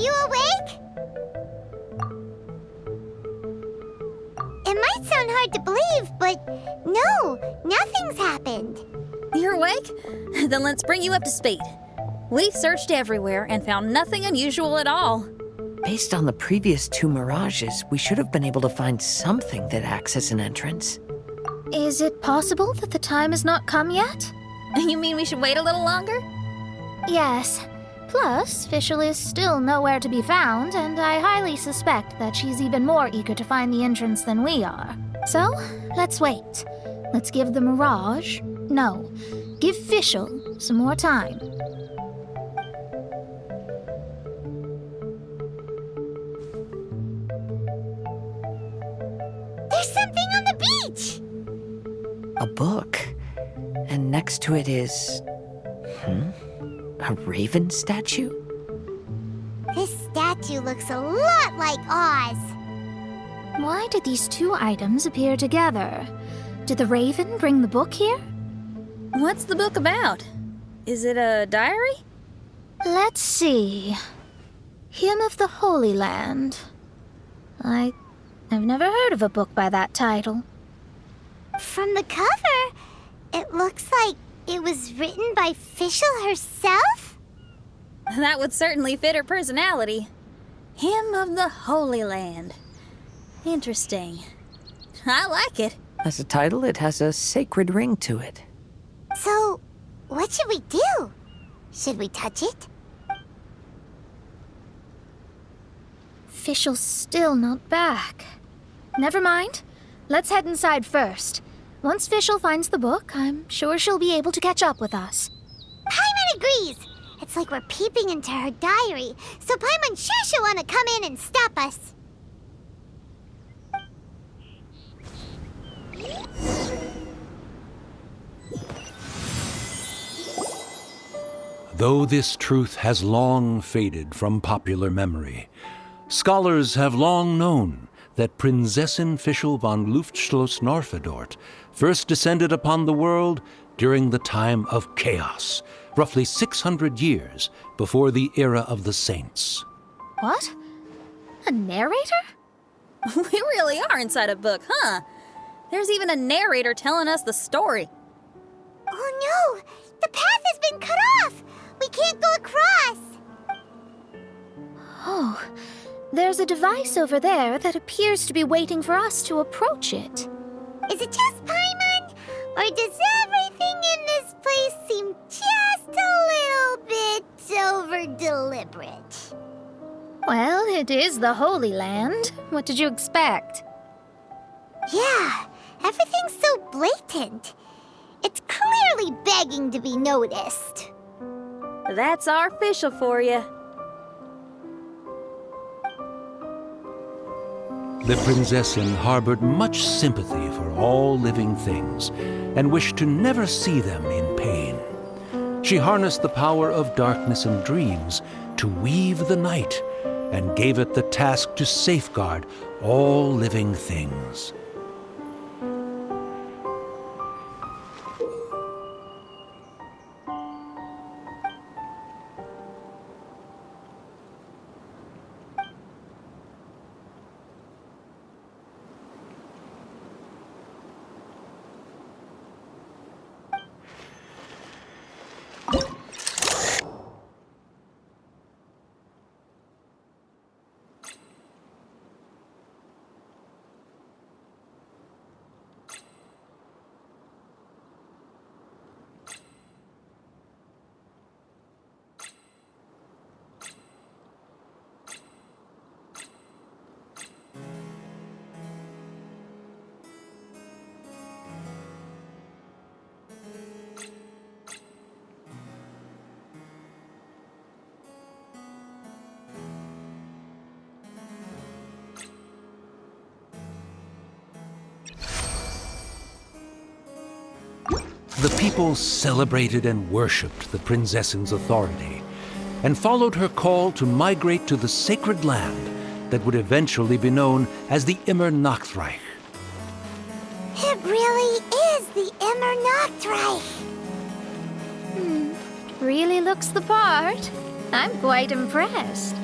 you awake? It might sound hard to believe, but no, nothing's happened. You're awake? Then let's bring you up to speed. We've searched everywhere and found nothing unusual at all. Based on the previous 2 mirages, we should have been able to find something that acts as an entrance. Is it possible that the time has not come yet? You mean we should wait a little longer? Yes. Plus, Fischl is still nowhere to be found, and I highly suspect that she's even more eager to find the entrance than we are. So, let's wait. Let's give the Mirage... No, give Fischl some more time. There's something on the beach! A book. And next to it is... a raven statue? This statue looks a lot like Oz. Why did these 2 items appear together? Did the raven bring the book here? What's the book about? Is it a diary? Let's see. Hymn of the Holy Land. I've never heard of a book by that title. From the cover, it looks like it was written by Fischl herself? That would certainly fit her personality. Hymn of the Holy Land. Interesting. I like it. As a title, it has a sacred ring to it. So, what should we do? Should we touch it? Fischl's still not back. Never mind. Let's head inside first. Once Fischl finds the book, I'm sure she'll be able to catch up with us. Paimon agrees! It's like we're peeping into her diary, so Paimon's sure she'll want to come in and stop us. Though this truth has long faded from popular memory, scholars have long known that Prinzessin Fischl von Luftschloss-Norfedort first descended upon the world during the time of chaos, roughly 600 years before the era of the saints. What? A narrator? We really are inside a book, huh? There's even a narrator telling us the story. Oh no! The path has been cut off! We can't go across! Oh, there's a device over there that appears to be waiting for us to approach it. Is it just Paimon? Or does everything in this place seem just a little bit over-deliberate? Well, it is the Holy Land. What did you expect? Yeah, everything's so blatant. It's clearly begging to be noticed. That's our Fischl for you. The Prinzessin harbored much sympathy for all living things and wished to never see them in pain. She harnessed the power of darkness and dreams to weave the night and gave it the task to safeguard all living things. The people celebrated and worshipped the Prinzessin's authority and followed her call to migrate to the sacred land that would eventually be known as the Immer Nachtreich. It really is the Immer Nachtreich. Really looks the part. I'm quite impressed.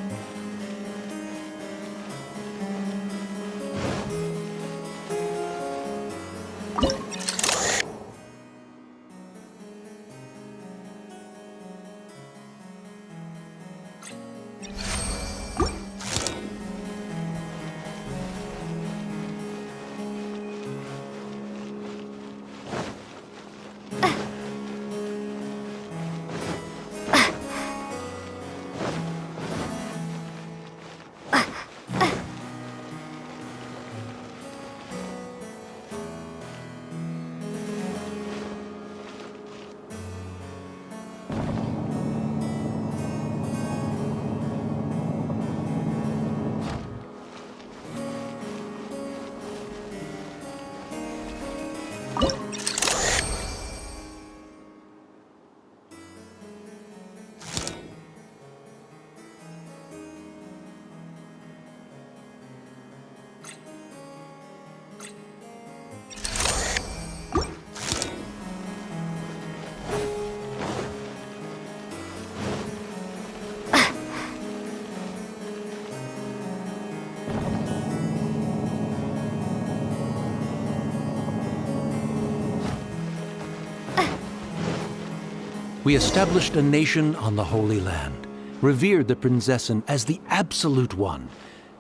We established a nation on the Holy Land, revered the Prinzessin as the absolute one,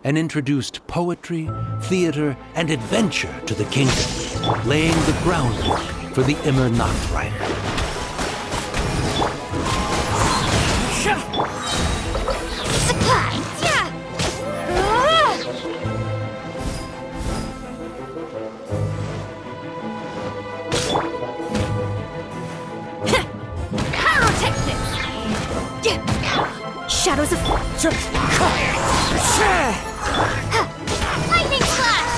and introduced poetry, theater, and adventure to the kingdom, laying the groundwork for the Immer Nachtreiter. Shadows of... Lightning Slash!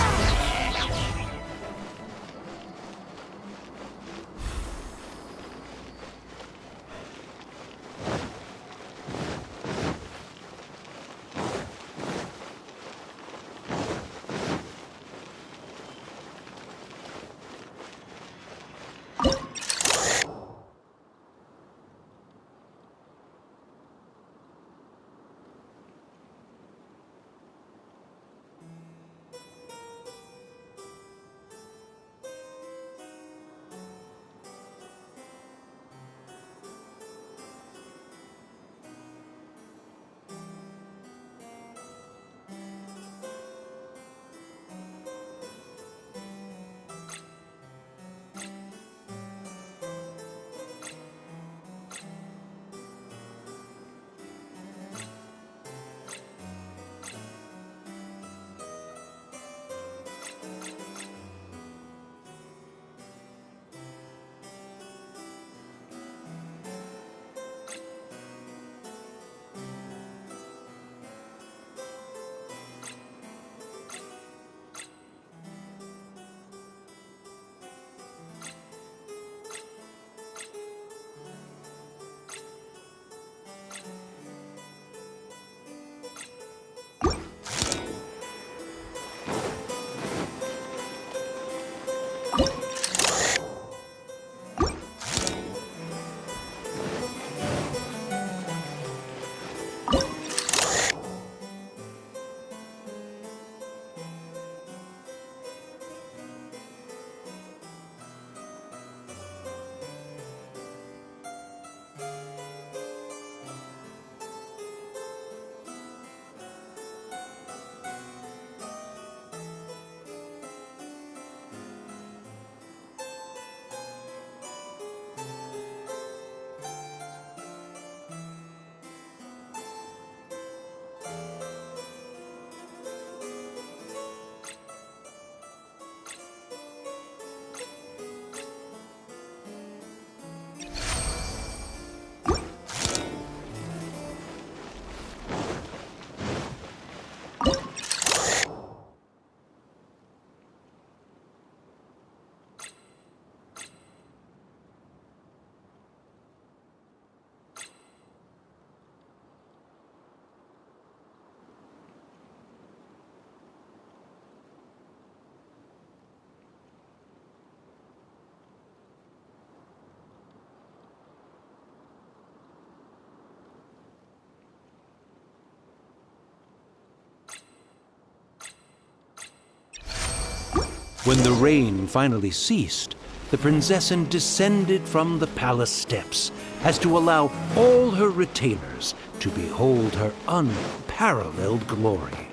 When the rain finally ceased, the Prinzessin descended from the palace steps as to allow all her retainers to behold her unparalleled glory.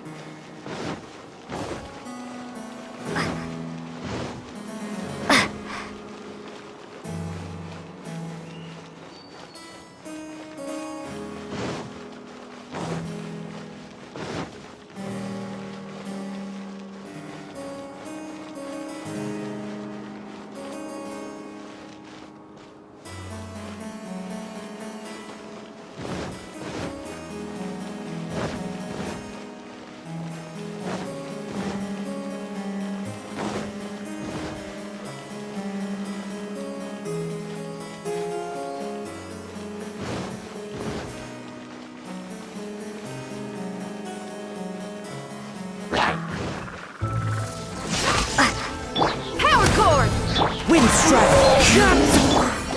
Wind strike!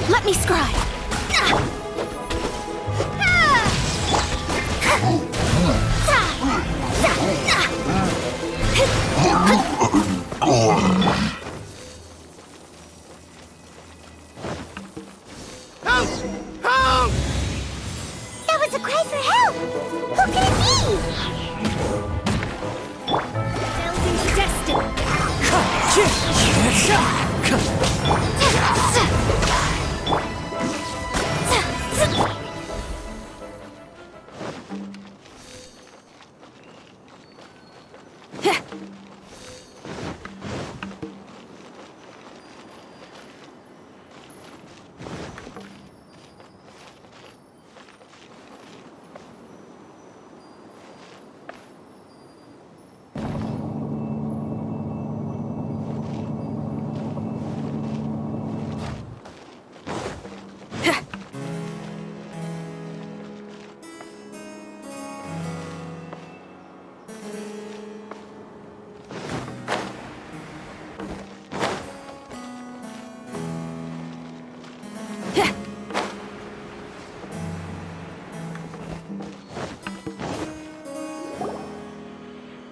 Let me scry. Help! Help! That was a cry for help! Who could it be? Building to destiny.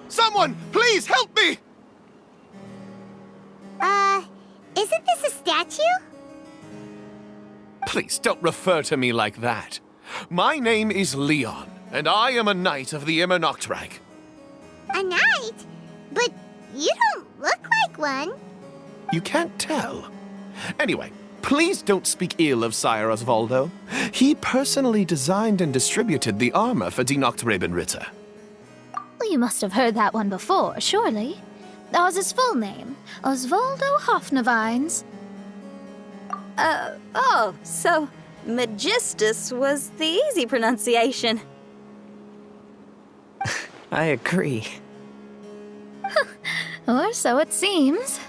Someone, please help me! Isn't this a statue? Please don't refer to me like that. My name is Leon, and I am a knight of the Immernachtreich. A knight? But you don't look like one. You can't tell. Anyway, please don't speak ill of Sire Osvaldo. He personally designed and distributed the armor for Die Nachtrebenritter. Well, you must have heard that one before, surely. That was his full name, Osvaldo Hofnevines. Oh, so Magistus was the easy pronunciation. I agree. Or so it seems.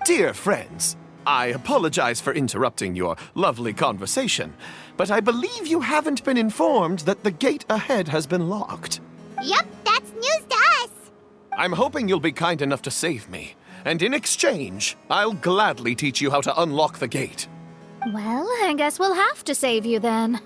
Dear friends, I apologize for interrupting your lovely conversation, but I believe you haven't been informed that the gate ahead has been locked. Yup, that's news to us. I'm hoping you'll be kind enough to save me, and in exchange, I'll gladly teach you how to unlock the gate. Well, I guess we'll have to save you then.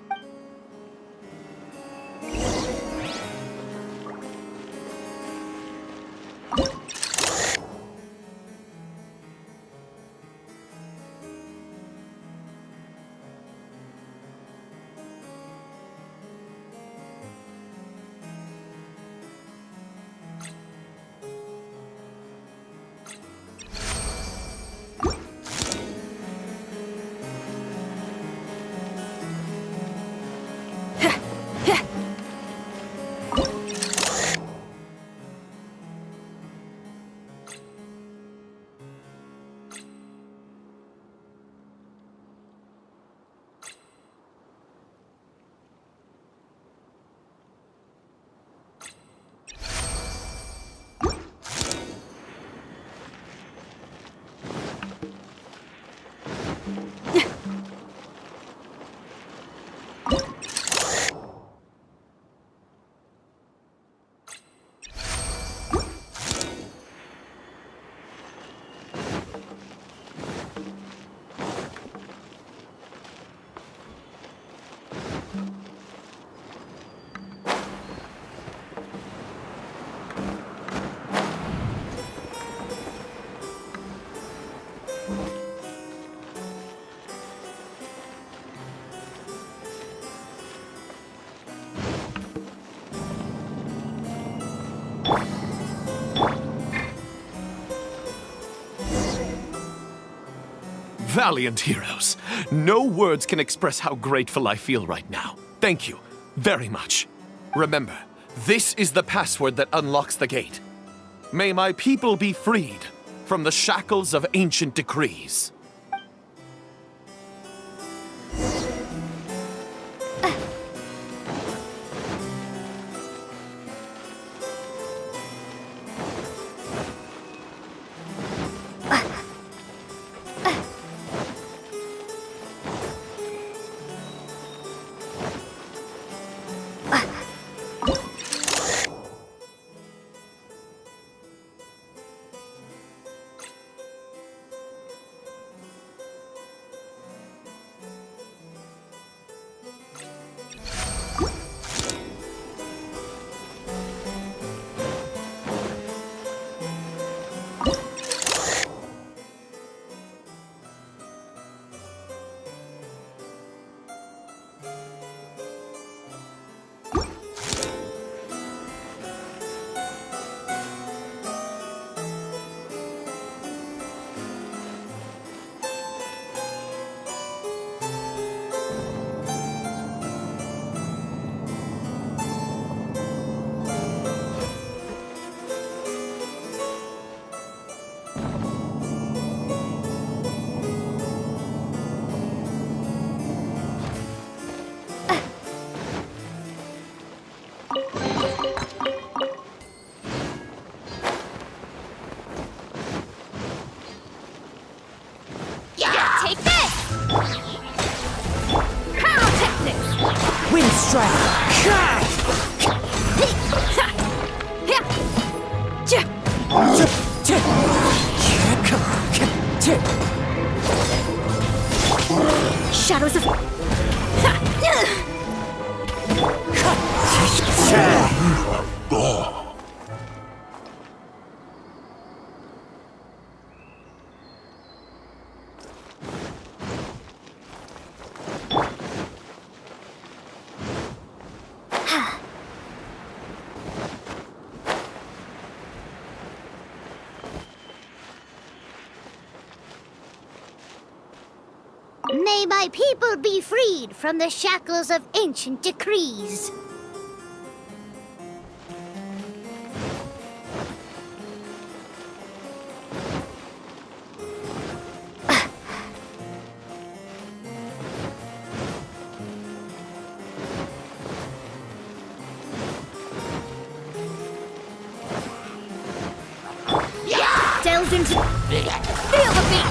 Valiant heroes. No words can express how grateful I feel right now. Thank you very much. Remember, this is the password that unlocks the gate. May my people be freed from the shackles of ancient decrees. Take this! I'll take this! Wind strike! Shadows of... May my people be freed from the shackles of ancient decrees. Delves into... Feel the beat!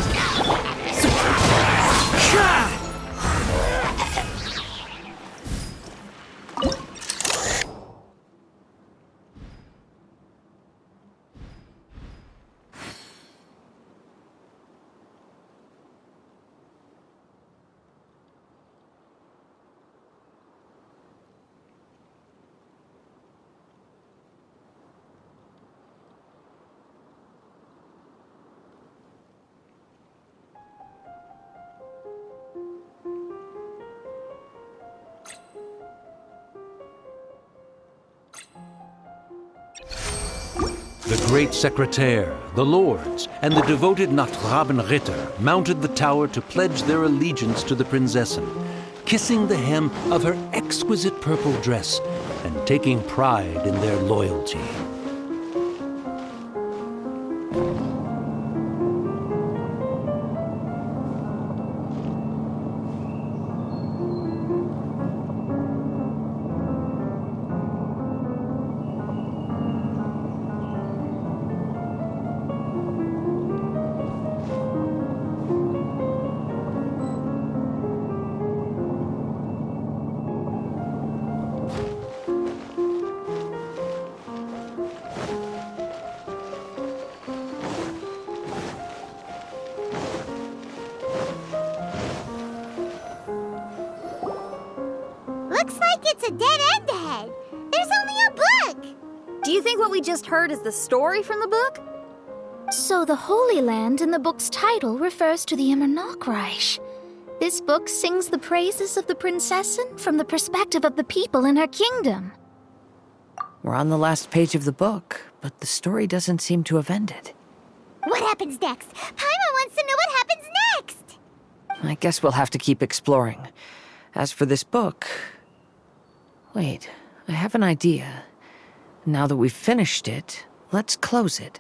The great secretaire, the lords, and the devoted Nachtrabenritter mounted the tower to pledge their allegiance to the Prinzessin, kissing the hem of her exquisite purple dress and taking pride in their loyalty. Looks like it's a dead end ahead. There's only a book. Do you think what we just heard is the story from the book? So the Holy Land in the book's title refers to the Immernachtreich. This book sings the praises of the Prinzessin from the perspective of the people in her kingdom. We're on the last page of the book, but the story doesn't seem to have ended. What happens next? Paimon wants to know what happens next. I guess we'll have to keep exploring. As for this book... Wait, I have an idea. Now that we've finished it, let's close it.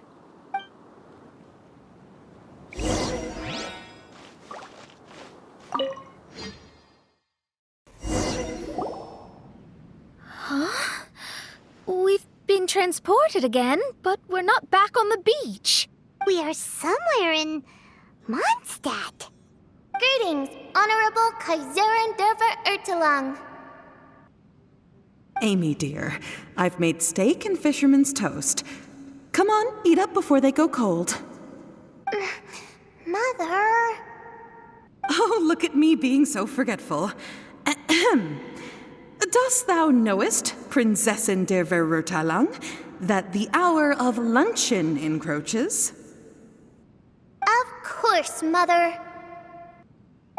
We've been transported again, but we're not back on the beach. We are somewhere in Mondstadt. Greetings, Honorable Kaiserin Derver Ertelang. Amy, dear, I've made steak and fisherman's toast. Come on, eat up before they go cold. Mother... Oh, look at me being so forgetful. Ahem. Dost thou knowest, Prinzessin der Verurteilung, that the hour of luncheon encroaches? Of course, Mother.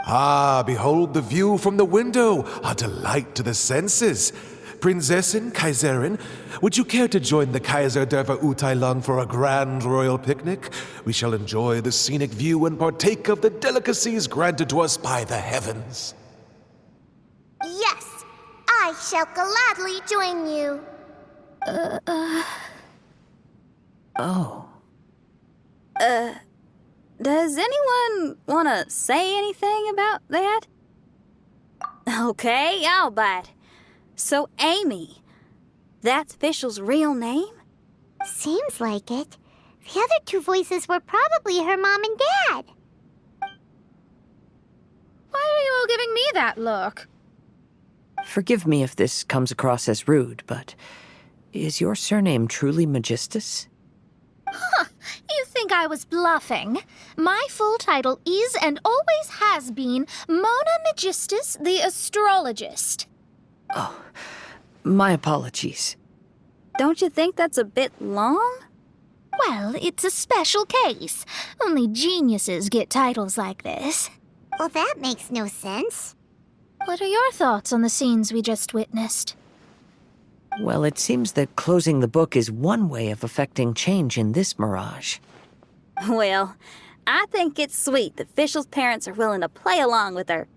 Ah, behold the view from the window, a delight to the senses. Prinzessin, Kaiserin, would you care to join the Kaiser der Verurteilung for a grand royal picnic? We shall enjoy the scenic view and partake of the delicacies granted to us by the heavens. Yes, I shall gladly join you. Oh. Does anyone want to say anything about that? Okay, I'll bite. So, Amy, that's Fischl's real name? Seems like it. The other two voices were probably her mom and dad. Why are you all giving me that look? Forgive me if this comes across as rude, but is your surname truly Magistus? You think I was bluffing? My full title is and always has been Mona Magistus the Astrologist. Oh, my apologies. Don't you think that's a bit long? Well, it's a special case. Only geniuses get titles like this. Well, that makes no sense. What are your thoughts on the scenes we just witnessed? Well, it seems that closing the book is one way of affecting change in this mirage. Well, I think it's sweet that Fischl's parents are willing to play along with her.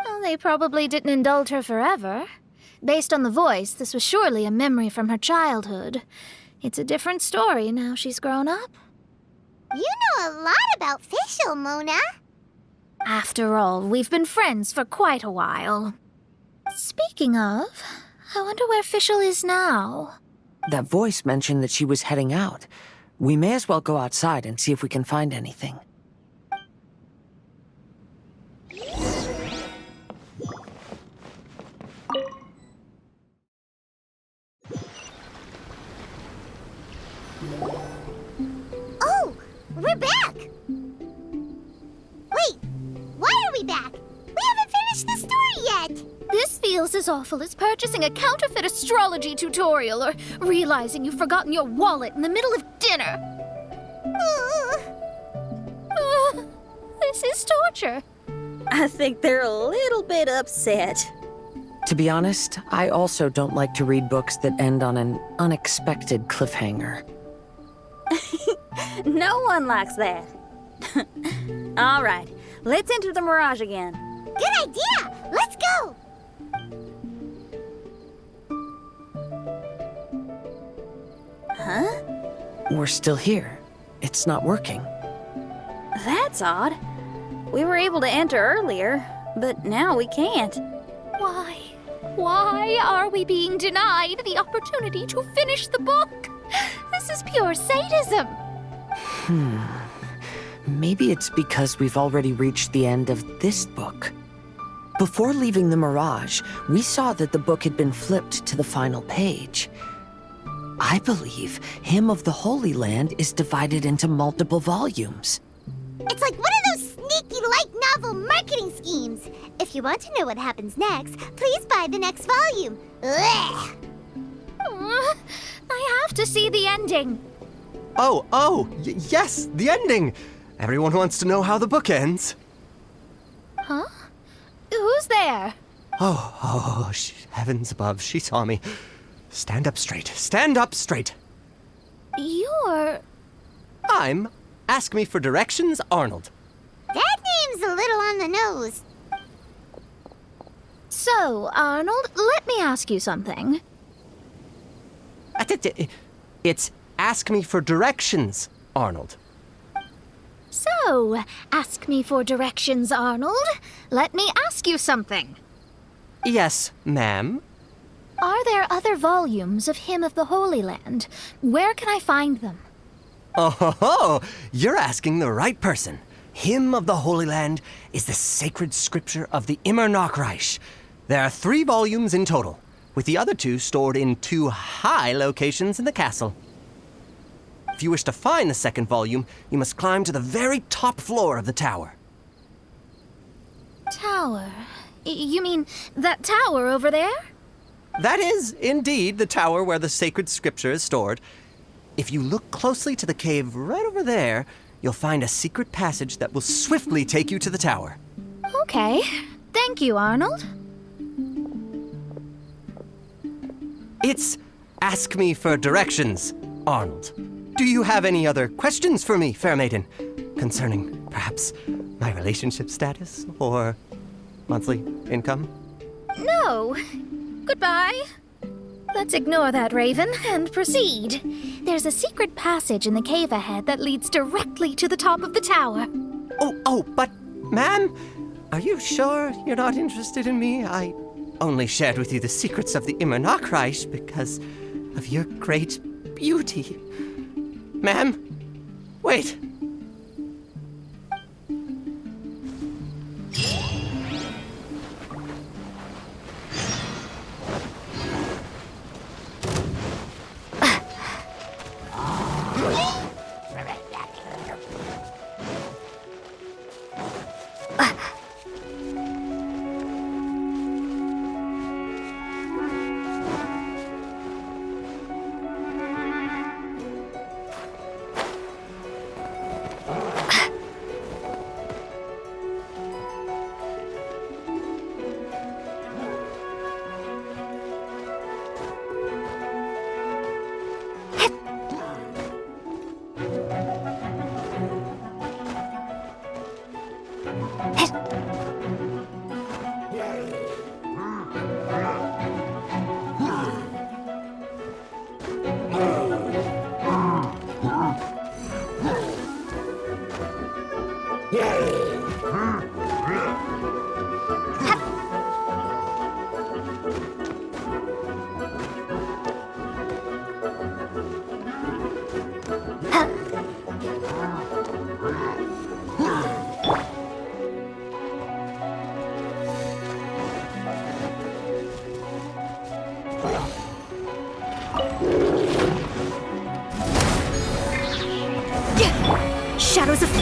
Well, they probably didn't indulge her forever. Based on the voice, this was surely a memory from her childhood. It's a different story now she's grown up. You know a lot about Fischl, Mona. After all, we've been friends for quite a while. Speaking of, I wonder where Fischl is now. That voice mentioned that she was heading out. We may as well go outside and see if we can find anything. Oh, we're back! Wait, why are we back? We haven't finished the story yet! This feels as awful as purchasing a counterfeit astrology tutorial or realizing you've forgotten your wallet in the middle of dinner. This is torture. I think they're a little bit upset. To be honest, I also don't like to read books that end on an unexpected cliffhanger. No one likes that. All right, let's enter the mirage again. Good idea! Let's go! Huh? We're still here. It's not working. That's odd. We were able to enter earlier, but now we can't. Why? Why are we being denied the opportunity to finish the book? This is pure sadism. Maybe it's because we've already reached the end of this book. Before leaving the Mirage, we saw that the book had been flipped to the final page. I believe Hymn of the Holy Land is divided into multiple volumes. It's like one of those sneaky light novel marketing schemes. If you want to know what happens next, please buy the next volume. Ugh. I have to see the ending. Yes, the ending! Everyone wants to know how the book ends. Huh? Who's there? Heavens above, she saw me. Stand up straight, stand up straight. You're... I'm Ask Me for Directions, Arnold. That name's a little on the nose. So, Arnold, let me ask you something. It's ask me for directions, Arnold. So, ask me for directions, Arnold. Let me ask you something. Yes, ma'am. Are there other volumes of Hymn of the Holy Land? Where can I find them? Oh, you're asking the right person. Hymn of the Holy Land is the sacred scripture of the Immer Nachreich. There are 3 volumes in total, with the other 2 stored in 2 high locations in the castle. If you wish to find the second volume, you must climb to the very top floor of the tower. Tower? You mean that tower over there? That is, indeed, the tower where the sacred scripture is stored. If you look closely to the cave right over there, you'll find a secret passage that will swiftly take you to the tower. Okay. Thank you, Arnold. It's ask me for directions, Arnold. Do you have any other questions for me, fair maiden? Concerning, perhaps, my relationship status or monthly income? No. Goodbye. Let's ignore that, Raven, and proceed. There's a secret passage in the cave ahead that leads directly to the top of the tower. But, ma'am, are you sure you're not interested in me? I only shared with you the secrets of the Immer Nachreich because of your great beauty. Ma'am, wait. Shadows of...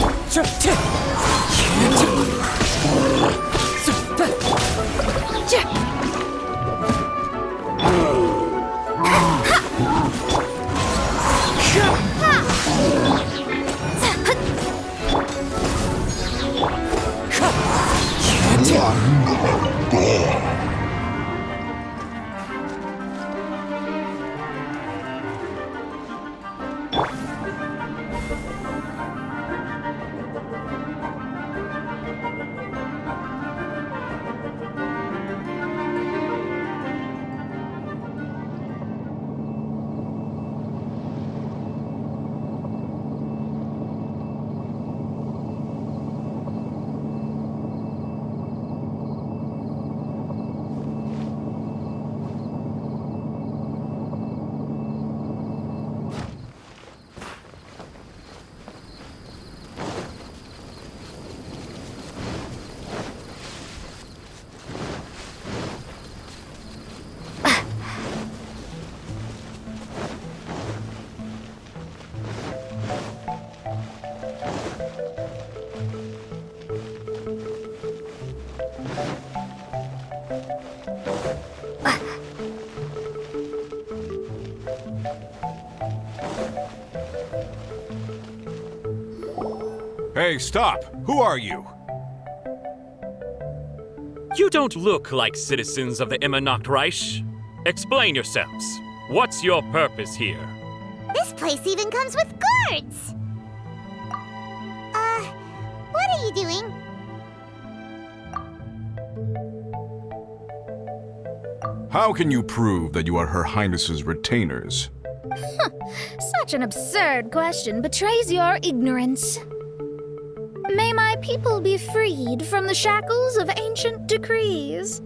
Hey, stop! Who are you? You don't look like citizens of the Immer Nachreich. Explain yourselves. What's your purpose here? This place even comes with guards! What are you doing? How can you prove that you are Her Highness's retainers? Such an absurd question betrays your ignorance. May my people be freed from the shackles of ancient decrees.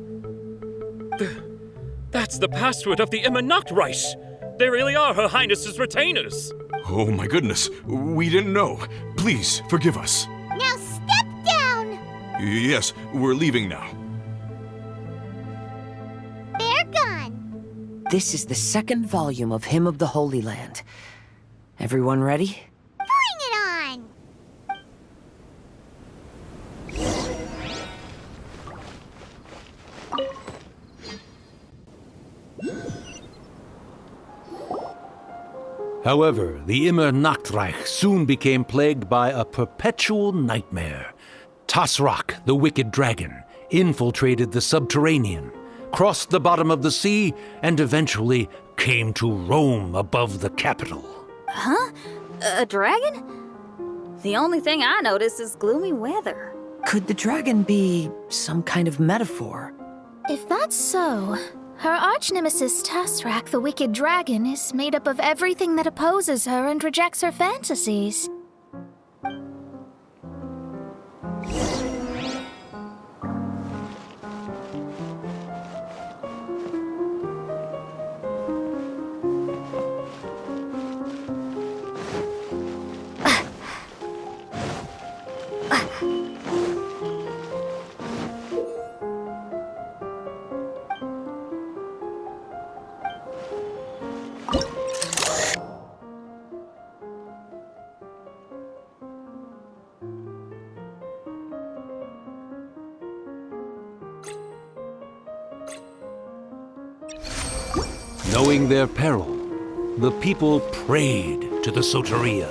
That's the password of the Immer Nachtreich. They really are Her Highness's retainers. Oh my goodness, we didn't know. Please, forgive us. Now step down! Yes, we're leaving now. They're gone. This is the second volume of Hymn of the Holy Land. Everyone ready? Bring it on! However, the Immer Nachtreich soon became plagued by a perpetual nightmare. Tasrak, the wicked dragon, infiltrated the subterranean, crossed the bottom of the sea, and eventually came to roam above the capital. Huh? A dragon? The only thing I notice is gloomy weather. Could the dragon be some kind of metaphor? If that's so, her arch-nemesis Tasrak, the wicked dragon, is made up of everything that opposes her and rejects her fantasies. Knowing their peril, the people prayed to the Soteria.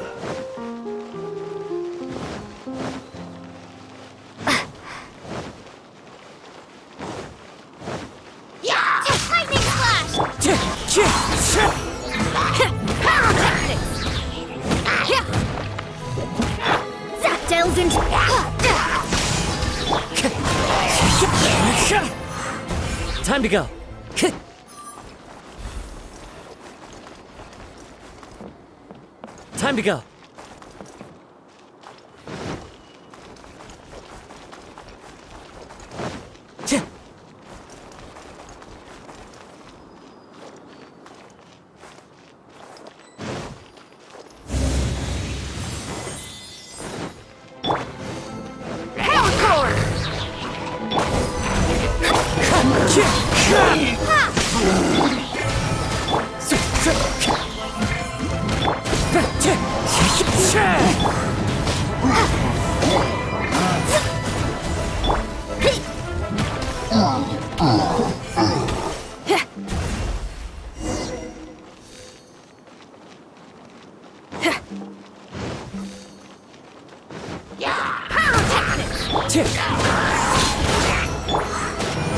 Lightning flash! That delves into... Time to go. Time to go.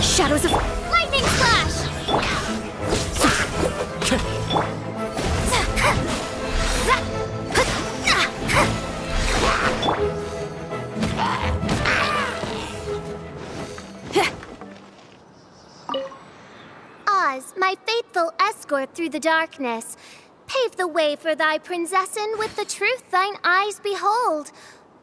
Shadows of... Lightning flash! Oz, my faithful escort through the darkness, pave the way for thy princessen with the truth thine eyes behold.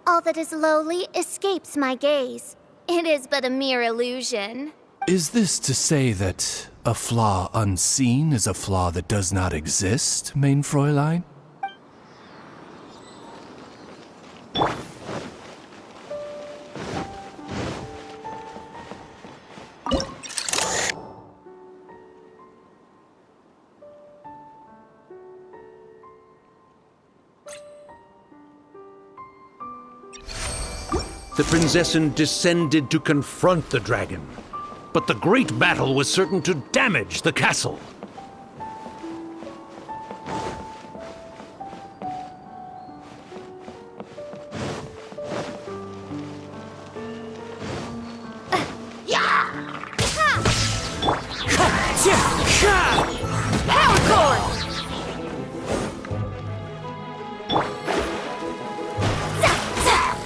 All that is lowly escapes my gaze. It is but a mere illusion. Is this to say that a flaw unseen is a flaw that does not exist, mein Fräulein? The Prinzessin descended to confront the dragon, but the great battle was certain to damage the castle.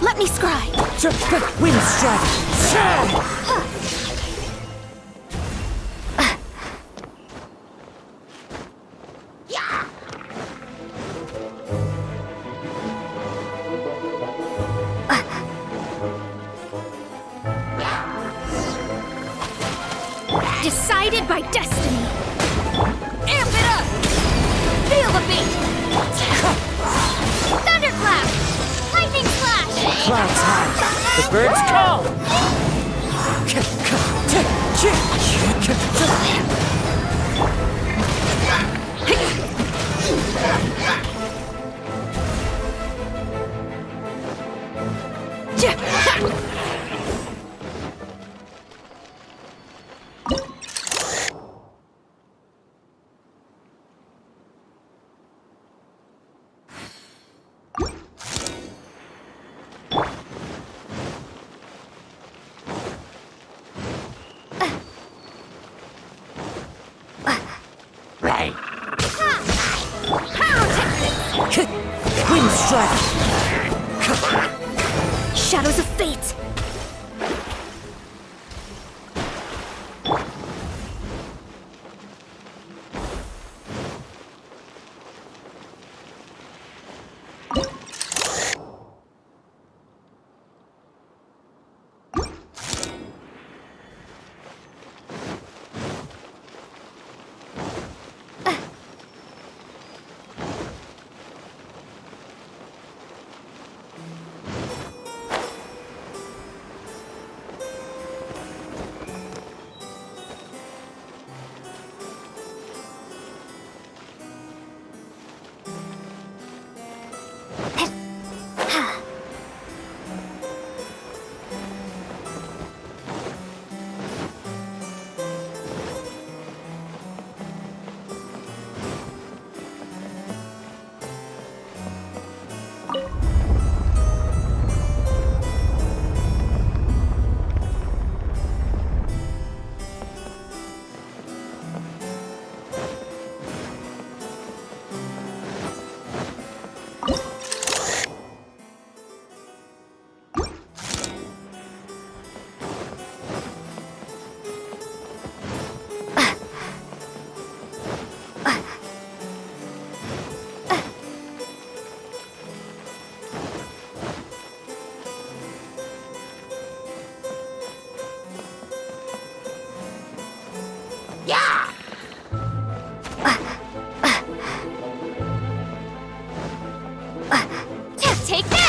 Let me scry! Wind strike! Decided by destiny. Amp it up! Feel the beat! Thunderclap! Lightning flash! Clouds high. The birds call. Wind strike. Shadows of fate! Take this!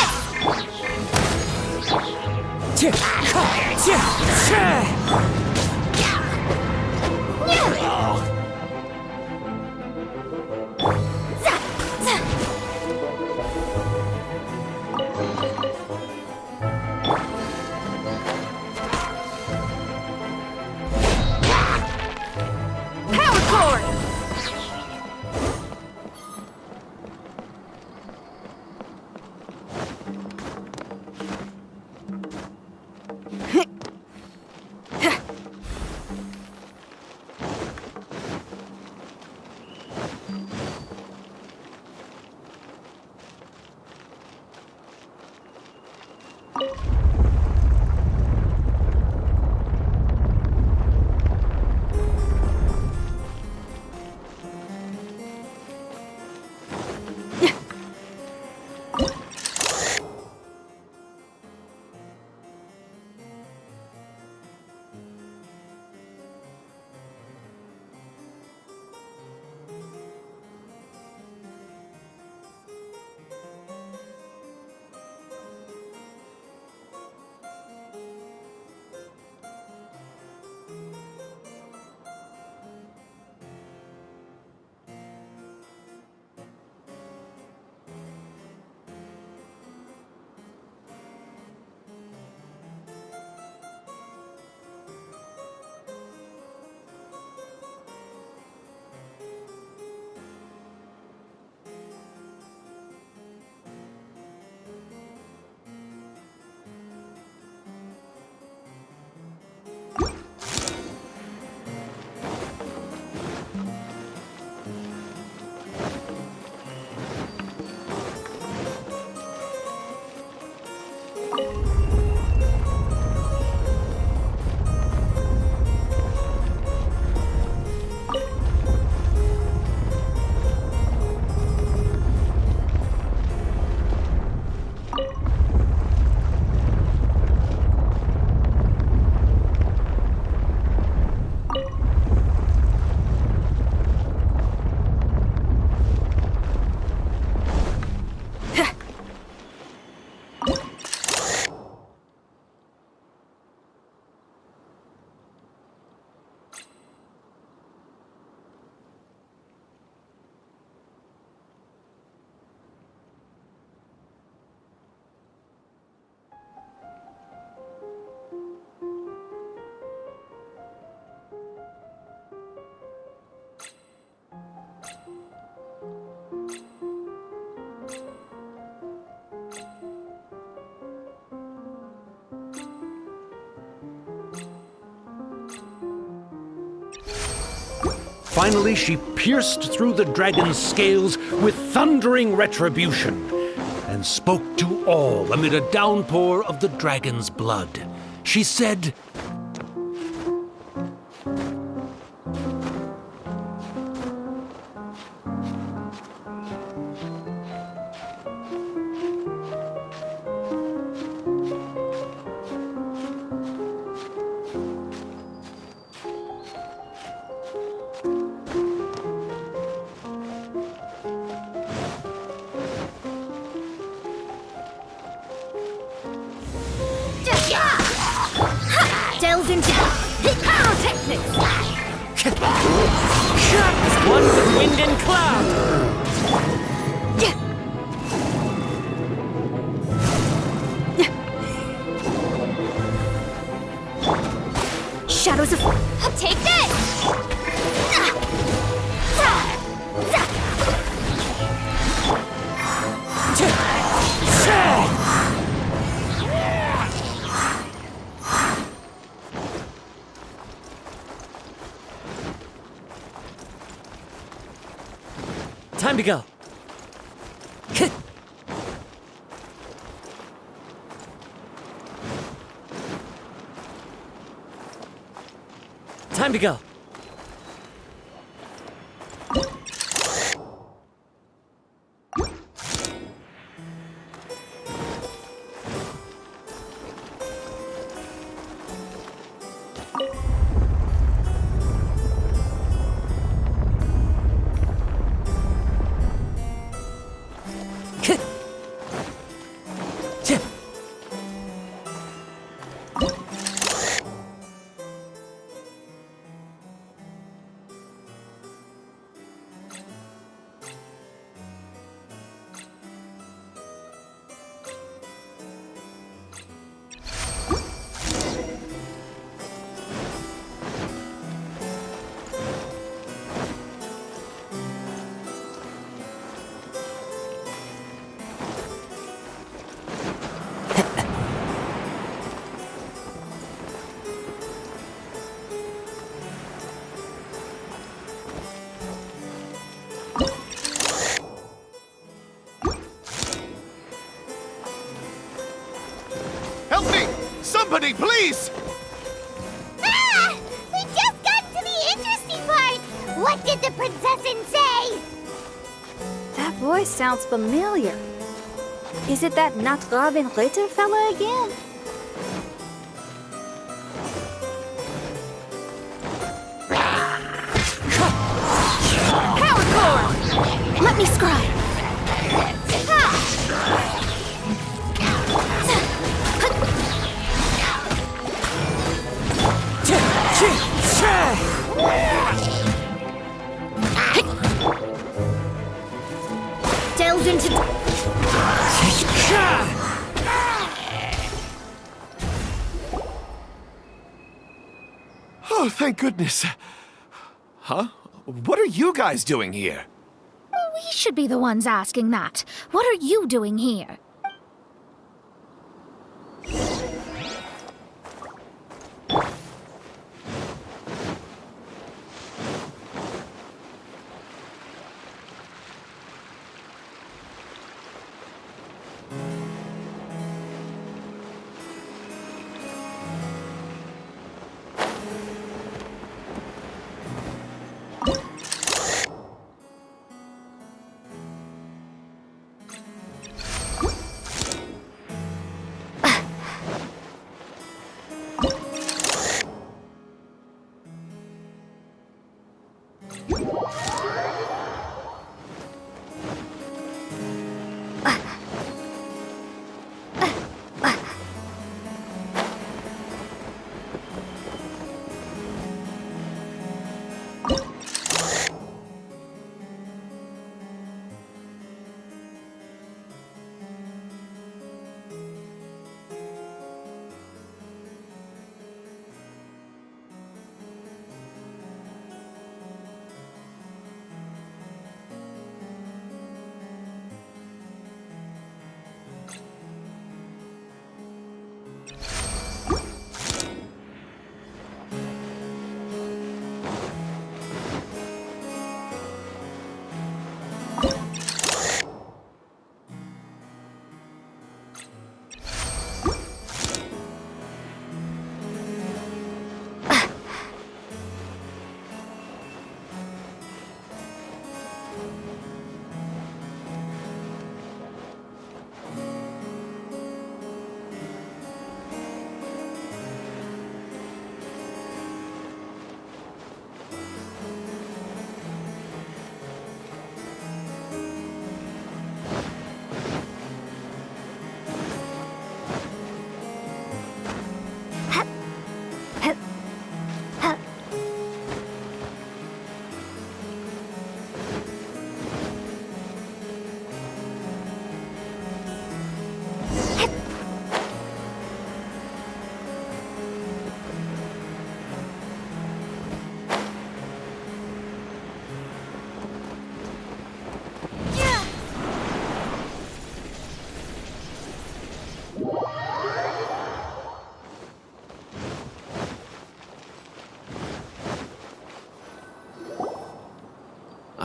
Finally, she pierced through the dragon's scales with thundering retribution and spoke to all amid a downpour of the dragon's blood. She said, Delve into pyrotechnics! One with wind and cloud. Shadows of... Take this! Time to go. Time to go. Help me! Somebody, please! Ah! We just got to the interesting part! What did the princessin say? That voice sounds familiar. Is it that not Robin Ritter fella again? Power core! Let me scribe! Delved into... Oh, thank goodness. Huh? What are you guys doing here? We should be the ones asking that. What are you doing here?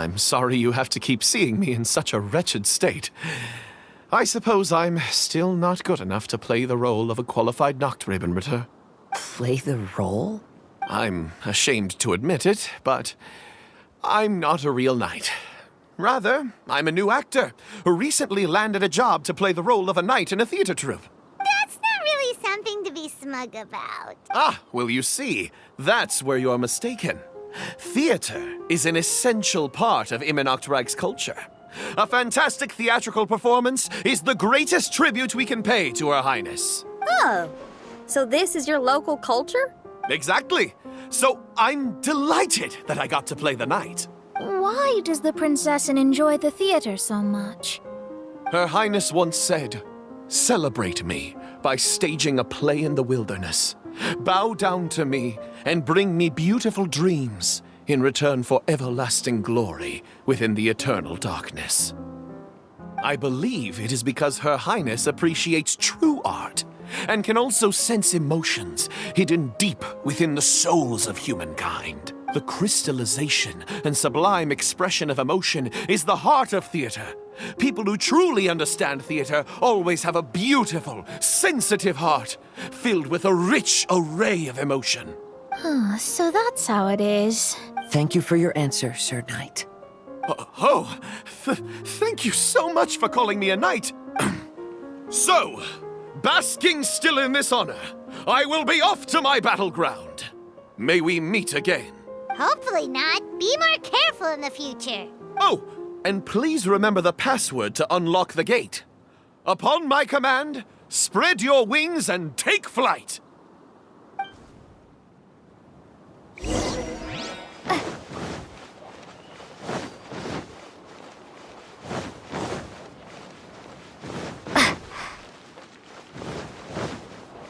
I'm sorry you have to keep seeing me in such a wretched state. I suppose I'm still not good enough to play the role of a qualified Nachtrebenritter. Play the role? I'm ashamed to admit it, but I'm not a real knight. Rather, I'm a new actor who recently landed a job to play the role of a knight in a theater troupe. That's not really something to be smug about. Ah, well, you see, that's where you're mistaken. Theater is an essential part of Immernachtreich's culture. A fantastic theatrical performance is the greatest tribute we can pay to Her Highness. Oh, so this is your local culture? Exactly. So I'm delighted that I got to play the knight. Why does the Prinzessin enjoy the theater so much? Her Highness once said, "Celebrate me by staging a play in the wilderness. Bow down to me and bring me beautiful dreams in return for everlasting glory within the eternal darkness." I believe it is because Her Highness appreciates true art and can also sense emotions hidden deep within the souls of humankind. The crystallization and sublime expression of emotion is the heart of theater. People who truly understand theater always have a beautiful, sensitive heart, filled with a rich array of emotion. So that's how it is. Thank you for your answer, Sir Knight. Thank you so much for calling me a knight. So, basking still in this honor, I will be off to my battleground. May we meet again. Hopefully not. Be more careful in the future. Oh, and please remember the password to unlock the gate. Upon my command, spread your wings and take flight.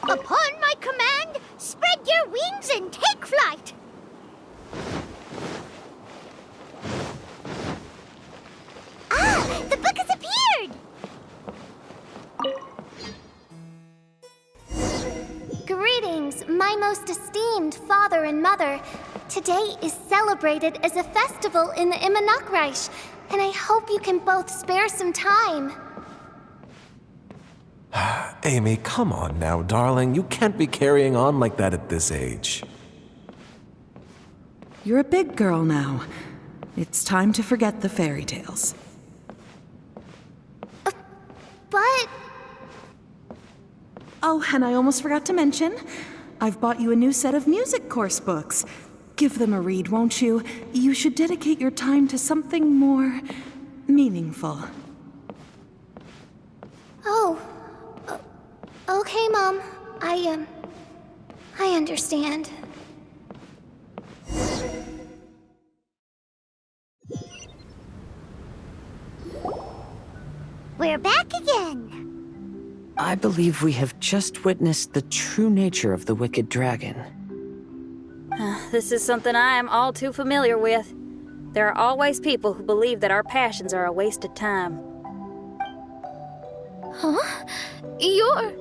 Upon my command, spread your wings and take flight. Ah, the book has appeared! Greetings, my most esteemed father and mother. Today is celebrated as a festival in the Immernachtreich, and I hope you can both spare some time. Amy, come on now, darling. You can't be carrying on like that at this age. You're a big girl now. It's time to forget the fairy tales. But... Oh, and I almost forgot to mention, I've bought you a new set of music course books. Give them a read, won't you? You should dedicate your time to something more meaningful. Oh. Okay, Mom. I understand. We're back again. I believe we have just witnessed the true nature of the wicked dragon. This is something I am all too familiar with. There are always people who believe that our passions are a waste of time. Huh? You're...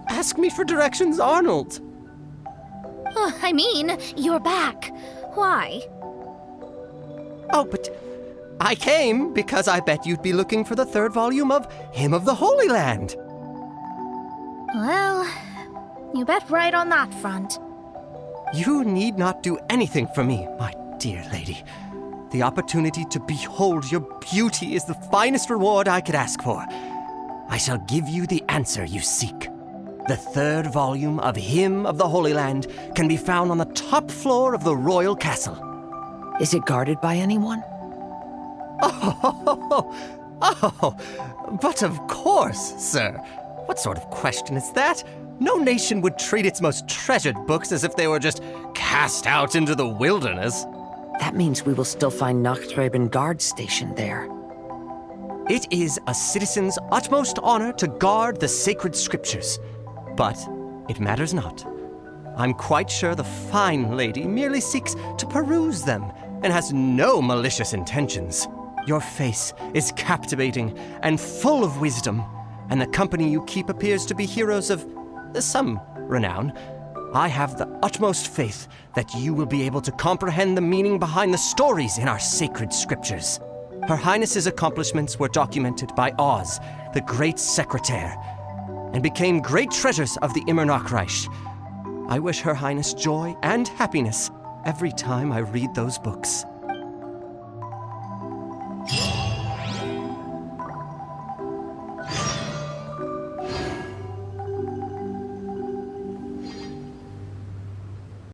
Ask me for directions, Arnold. I mean, you're back. Why? Oh, but I came because I bet you'd be looking for the third volume of Hymn of the Holy Land. Well, you bet right on that front. You need not do anything for me, my dear lady. The opportunity to behold your beauty is the finest reward I could ask for. I shall give you the answer you seek. The third volume of Hymn of the Holy Land can be found on the top floor of the royal castle. Is it guarded by anyone? Oh, but of course, sir. What sort of question is that? No nation would treat its most treasured books as if they were just cast out into the wilderness. That means we will still find Nachtreben Guard stationed there. It is a citizen's utmost honor to guard the sacred scriptures. But it matters not. I'm quite sure the fine lady merely seeks to peruse them and has no malicious intentions. Your face is captivating and full of wisdom, and the company you keep appears to be heroes of some renown. I have the utmost faith that you will be able to comprehend the meaning behind the stories in our sacred scriptures. Her Highness's accomplishments were documented by Oz, the Great Secretaire, and became great treasures of the Immernachtreich. I wish Her Highness joy and happiness every time I read those books.